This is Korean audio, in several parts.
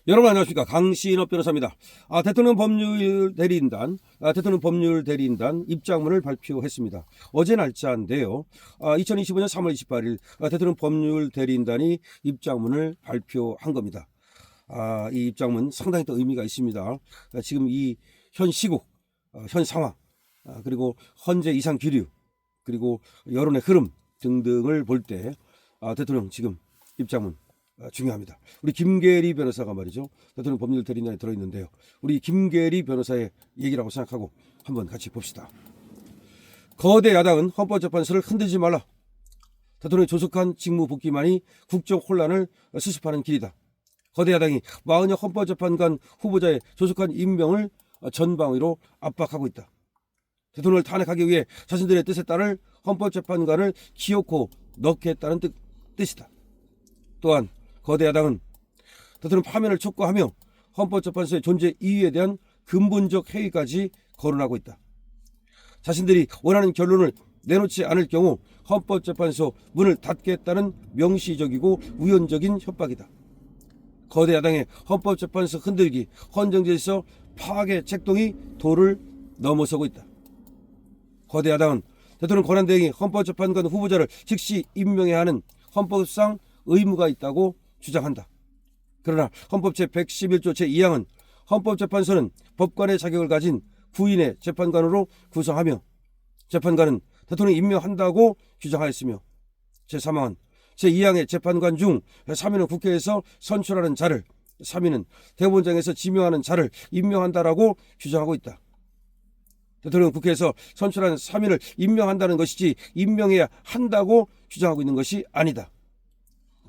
여러분 안녕하십니까. 강신업 변호사입니다. 대통령 법률 대리인단 입장문을 발표했습니다. 어제 날짜인데요. 2025년 3월 28일 대통령 법률 대리인단이 입장문을 발표한 겁니다. 이 입장문 상당히 또 의미가 있습니다. 지금 이 현 시국, 현 상황, 그리고 현재 이상 기류, 그리고 여론의 흐름 등등을 볼 때 대통령 지금 입장문 중요합니다. 우리 김계리 변호사가 말이죠. 대통령 법률 대리인단에 들어있는데요. 우리 김계리 변호사의 얘기라고 생각하고 한번 같이 봅시다. 거대 야당은 헌법재판소를 흔들지 말라. 대통령의 조속한 직무 복귀만이 국정 혼란을 수습하는 길이다. 거대 야당이 마흔여 헌법재판관 후보자의 조속한 임명을 전방위로 압박하고 있다. 대통령을 탄핵하기 위해 자신들의 뜻에 따를 헌법재판관을 기어코 넣겠다는 뜻이다. 또한 거대 야당은 대통령 파면을 촉구하며 헌법재판소의 존재 이유에 대한 근본적 회의까지 거론하고 있다. 자신들이 원하는 결론을 내놓지 않을 경우 헌법재판소 문을 닫겠다는 명시적이고 우연적인 협박이다. 거대 야당의 헌법재판소 흔들기, 헌정질서 파괴 책동이 도를 넘어서고 있다. 거대 야당은 대통령 권한대행이 헌법재판관 후보자를 즉시 임명해야 하는 헌법상 의무가 있다고 주장한다. 그러나 헌법 제111조 제2항은 헌법재판소는 법관의 자격을 가진 구인의 재판관으로 구성하며 재판관은 대통령이 임명한다고 규정하였으며 제3항은 제2항의 재판관 중 3인은 국회에서 선출하는 자를, 3인은 대법원장에서 지명하는 자를 임명한다라고 규정하고 있다. 대통령은 국회에서 선출한 3인을 임명한다는 것이지 임명해야 한다고 주장하고 있는 것이 아니다.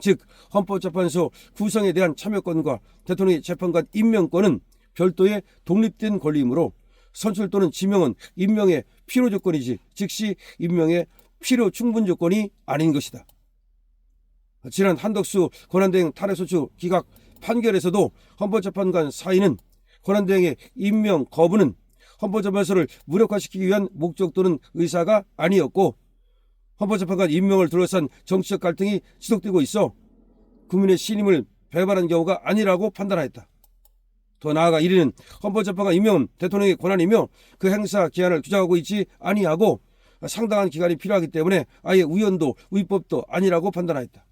즉 헌법재판소 구성에 대한 참여권과 대통령의 재판관 임명권은 별도의 독립된 권리이므로 선출 또는 지명은 임명의 필요 조건이지 즉시 임명의 필요 충분 조건이 아닌 것이다. 지난 한덕수 권한대행 탄핵소추 기각 판결에서도 헌법재판관 사이는 권한대행의 임명 거부는 헌법재판소를 무력화시키기 위한 목적 또는 의사가 아니었고 헌법재판관 임명을 둘러싼 정치적 갈등이 지속되고 있어 국민의 신임을 배반한 경우가 아니라고 판단하였다. 더 나아가 1위는 헌법재판관 임명은 대통령의 권한이며 그 행사 기한을 규정하고 있지 아니하고 상당한 기간이 필요하기 때문에 아예 우연도 위법도 아니라고 판단하였다.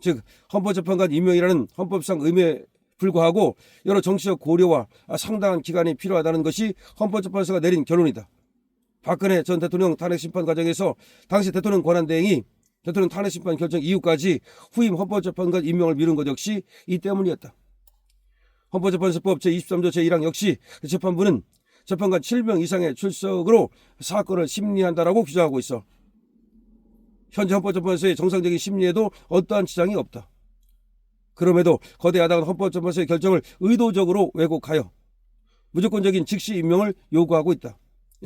즉 헌법재판관 임명이라는 헌법상 의무에 불구하고 여러 정치적 고려와 상당한 기간이 필요하다는 것이 헌법재판소가 내린 결론이다. 박근혜 전 대통령 탄핵심판 과정에서 당시 대통령 권한대행이 대통령 탄핵심판 결정 이후까지 후임 헌법재판관 임명을 미룬 것 역시 이 때문이었다. 헌법재판소법 제23조 제1항 역시 재판부는 재판관 7명 이상의 출석으로 사건을 심리한다라고 규정하고 있어 현재 헌법재판소의 정상적인 심리에도 어떠한 지장이 없다. 그럼에도 거대 야당은 헌법재판소의 결정을 의도적으로 왜곡하여 무조건적인 즉시 임명을 요구하고 있다.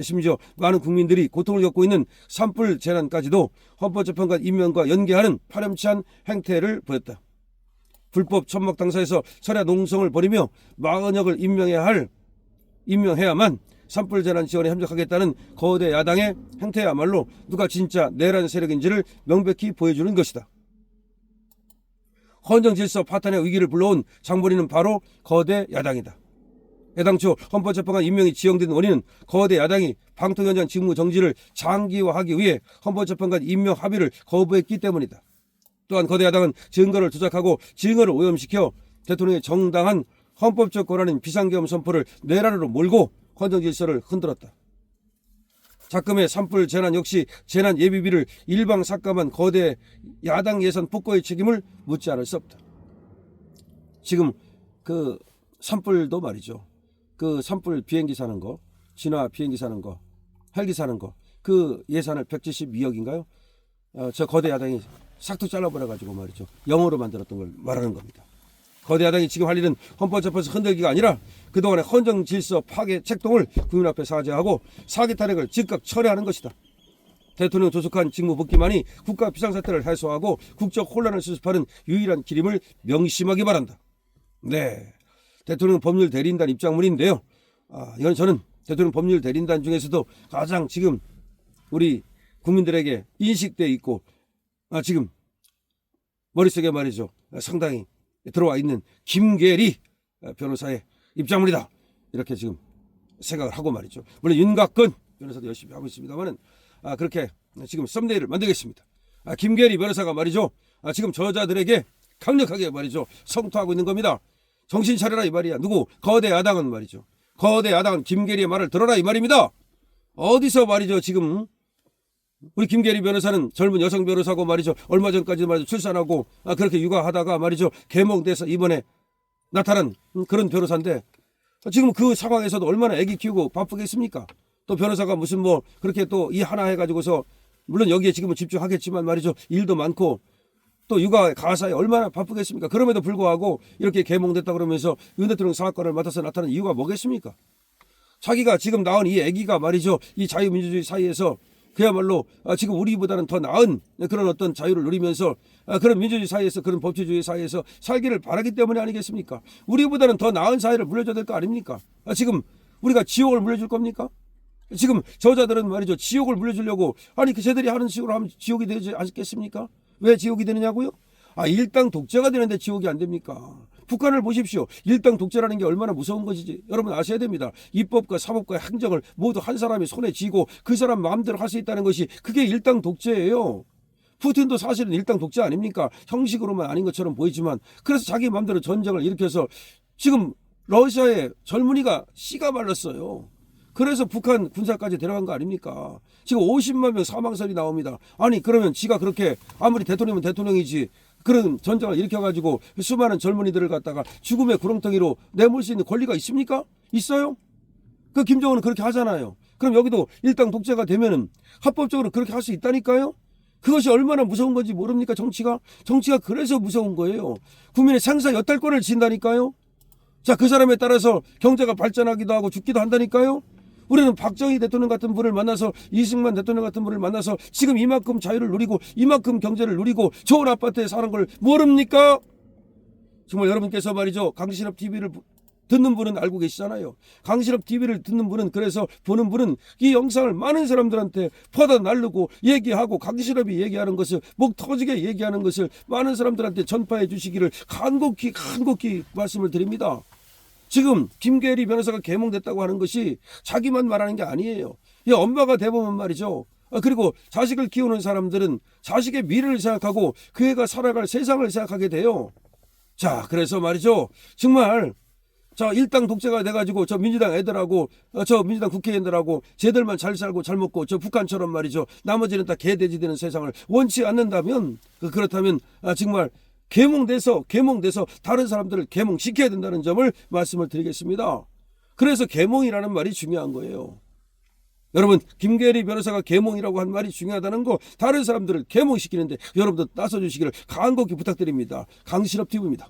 심지어 많은 국민들이 고통을 겪고 있는 산불 재난까지도 헌법재판관 임명과 연계하는 파렴치한 행태를 보였다. 불법 천막 당사에서 철야 농성을 벌이며 마흔역을 임명해야만 산불 재난 지원에 협력하겠다는 거대 야당의 행태야말로 누가 진짜 내란 세력인지를 명백히 보여주는 것이다. 헌정질서 파탄의 위기를 불러온 장본인은 바로 거대 야당이다. 애당초 헌법재판관 임명이 지연된 원인은 거대 야당이 방통위원장 직무 정지를 장기화하기 위해 헌법재판관 임명 합의를 거부했기 때문이다. 또한 거대 야당은 증거를 조작하고 증거를 오염시켜 대통령의 정당한 헌법적 권한인 비상계엄 선포를 내란으로 몰고 헌정질서를 흔들었다. 작금의 산불 재난 역시 재난 예비비를 일방 삭감한 거대 야당 예산 폭거의 책임을 묻지 않을 수 없다. 지금 그 산불도 말이죠. 그 산불 비행기 사는 거, 진화 비행기 사는 거, 헬기 사는 거, 그 예산을 172억인가요? 저 거대 야당이 싹둑 잘라버려가지고 말이죠. 영어로 만들었던 걸 말하는 겁니다. 거대 야당이 지금 할 일은 헌법재판소 흔들기가 아니라 그동안의 헌정질서 파괴 책동을 국민 앞에 사죄하고 사기 탄핵을 즉각 철회하는 것이다. 대통령 조속한 직무 복귀만이 국가 비상사태를 해소하고 국적 혼란을 수습하는 유일한 길임을 명심하기 바란다. 네, 대통령 법률 대리인단 입장문인데요. 이건 저는 대통령 법률 대리인단 중에서도 가장 지금 우리 국민들에게 인식돼 있고 지금 머릿속에 말이죠. 상당히 들어와 있는 김계리 변호사의 입장문이다. 이렇게 지금 생각을 하고 말이죠. 물론 윤곽근 변호사도 열심히 하고 있습니다만은 그렇게 지금 썸네일을 만들겠습니다. 김계리 변호사가 말이죠. 지금 저자들에게 강력하게 말이죠. 성토하고 있는 겁니다. 정신 차려라 이 말이야. 누구? 거대 야당은 말이죠. 거대 야당은 김계리의 말을 들어라 이 말입니다. 어디서 말이죠. 지금 우리 김계리 변호사는 젊은 여성 변호사고 말이죠. 얼마 전까지 말이죠. 출산하고 그렇게 육아하다가 말이죠. 개몽돼서 이번에 나타난 그런 변호사인데 지금 그 상황에서도 얼마나 애기 키우고 바쁘겠습니까? 또 변호사가 무슨 뭐 그렇게 또 이 하나 해가지고서 물론 여기에 지금은 집중하겠지만 말이죠. 일도 많고 또 육아 가사에 얼마나 바쁘겠습니까? 그럼에도 불구하고 이렇게 개몽됐다 그러면서 윤 대통령 사건을 맡아서 나타난 이유가 뭐겠습니까? 자기가 지금 낳은 이 아기가 말이죠. 이 자유민주주의 사이에서 그야말로 지금 우리보다는 더 나은 그런 어떤 자유를 누리면서 그런 민주주의 사이에서 그런 법치주의 사이에서 살기를 바라기 때문에 아니겠습니까? 우리보다는 더 나은 사회를 물려줘야 될 거 아닙니까? 지금 우리가 지옥을 물려줄 겁니까? 지금 저자들은 말이죠. 지옥을 물려주려고 아니 쟤들이 하는 식으로 하면 지옥이 되지 않겠습니까? 왜 지옥이 되느냐고요? 일당 독재가 되는데 지옥이 안 됩니까? 북한을 보십시오. 일당 독재라는 게 얼마나 무서운 것이지 여러분 아셔야 됩니다. 입법과 사법과 행정을 모두 한 사람이 손에 쥐고 그 사람 마음대로 할 수 있다는 것이 그게 일당 독재예요. 푸틴도 사실은 일당 독재 아닙니까? 형식으로만 아닌 것처럼 보이지만 그래서 자기 마음대로 전쟁을 일으켜서 지금 러시아의 젊은이가 씨가 말랐어요. 그래서 북한 군사까지 데려간 거 아닙니까? 지금 50만 명 사망설이 나옵니다. 아니 그러면 지가 그렇게 아무리 대통령이면 대통령이지 그런 전쟁을 일으켜가지고 수많은 젊은이들을 갖다가 죽음의 구렁텅이로 내몰 수 있는 권리가 있습니까? 있어요? 그 김정은은 그렇게 하잖아요. 그럼 여기도 일당 독재가 되면은 합법적으로 그렇게 할 수 있다니까요? 그것이 얼마나 무서운 건지 모릅니까? 정치가 그래서 무서운 거예요. 국민의 생사 여탈권을 진다니까요? 자, 그 사람에 따라서 경제가 발전하기도 하고 죽기도 한다니까요? 우리는 박정희 대통령 같은 분을 만나서 이승만 대통령 같은 분을 만나서 지금 이만큼 자유를 누리고 이만큼 경제를 누리고 좋은 아파트에 사는 걸 모릅니까? 정말 여러분께서 말이죠. 강신업 TV를 듣는 분은 알고 계시잖아요. 강신업 TV를 듣는 분은 그래서 보는 분은 이 영상을 많은 사람들한테 퍼다 날르고 얘기하고 강신업이 얘기하는 것을 목 터지게 얘기하는 것을 많은 사람들한테 전파해 주시기를 간곡히 말씀을 드립니다. 지금 김계리 변호사가 개몽됐다고 하는 것이 자기만 말하는 게 아니에요. 이 엄마가 대부분 말이죠. 그리고 자식을 키우는 사람들은 자식의 미래를 생각하고 그 애가 살아갈 세상을 생각하게 돼요. 자, 그래서 말이죠. 정말 자 일당 독재가 돼가지고 저 민주당 애들하고 저 민주당 국회의원들하고 쟤들만 잘 살고 잘 먹고 저 북한처럼 말이죠. 나머지는 다 개돼지 되는 세상을 원치 않는다면 그렇다면 정말 개몽돼서 다른 사람들을 개몽시켜야 된다는 점을 말씀을 드리겠습니다. 그래서 개몽이라는 말이 중요한 거예요. 여러분 김계리 변호사가 개몽이라고 한 말이 중요하다는 거 다른 사람들을 개몽시키는데 여러분도 나서주시기를 간곡히 부탁드립니다. 강신업 TV입니다.